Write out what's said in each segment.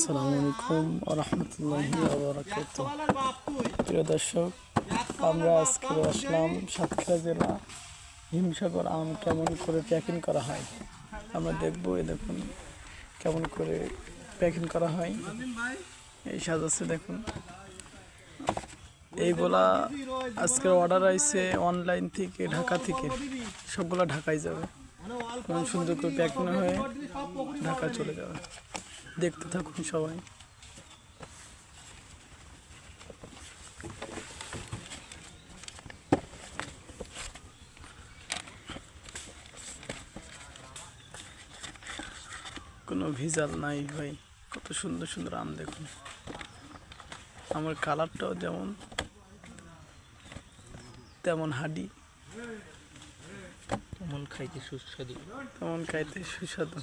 আসসালামু আলাইকুম ওয়া রাহমাতুল্লাহি ওয়া বারাকাতুহু। প্রিয় দর্শক, আমরা আজকে আসলাম সাতক্ষীরা জেলা হিমসাগর আম কেমন করে প্যাকিং করা হয় আমরা দেখব। এই দেখুন কেমন করে প্যাকিং করা হয়। এই সাজাচ্ছে দেখুন, এইগুলা আজকের অর্ডার আইছে অনলাইন থেকে, ঢাকা থেকে। সবগুলা ঢাকায় যাবে, কেমন সুন্দর করে প্যাকিং হয়ে ঢাকা চলে যাবে। দেখতে থাকুন সবাই। কোনো ভিজাল নাই ভাই, কত সুন্দর সুন্দর আম দেখুন। আমার কালারটাও যেমন তেমন হাডি, তেমন খাইতে সুস্বাদু, তেমন খাইতে সুস্বাদু।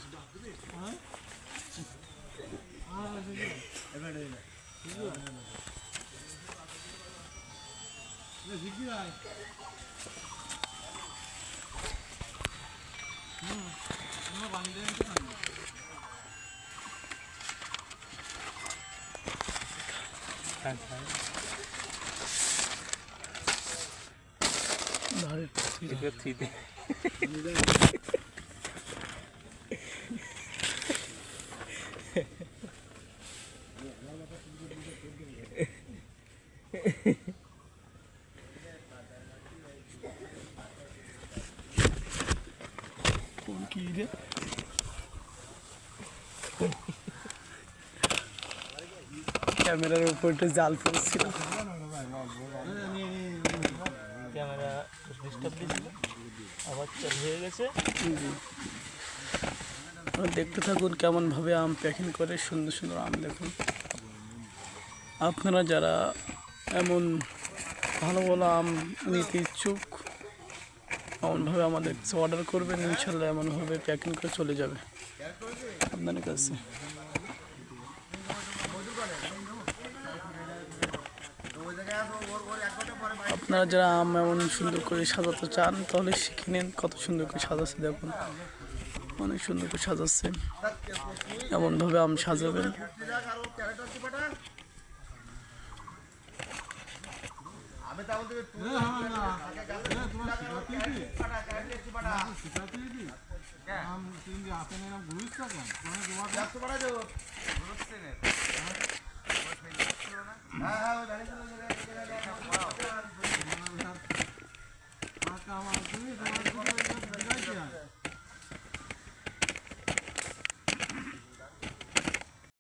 কি রে ক্যামেরার উপরটা জাল পড়ছিল, ক্যামেরা ডিস্টার্ব দিয়েছিল, আবার চালু হয়ে গেছে। দেখতে থাকুন কেমন ভাবে আম প্যাকিং করে, সুন্দর সুন্দর আম দেখুন। আপনারা যারা এমন ভালো ভালো আম নিতে ইচ্ছুক, এমনভাবে আমাদের অর্ডার করবেন, ইনশাল্লাহ এমনভাবে প্যাকিং করে চলে যাবে আপনাদের কাছে। আপনারা যারা আম এমন সুন্দর করে সাজাতে চান তাহলে শিখে নিন, কত সুন্দর করে সাজাচ্ছে দেখুন, অনেক সুন্দর করে সাজাচ্ছে। এমনভাবে আম সাজাবেন।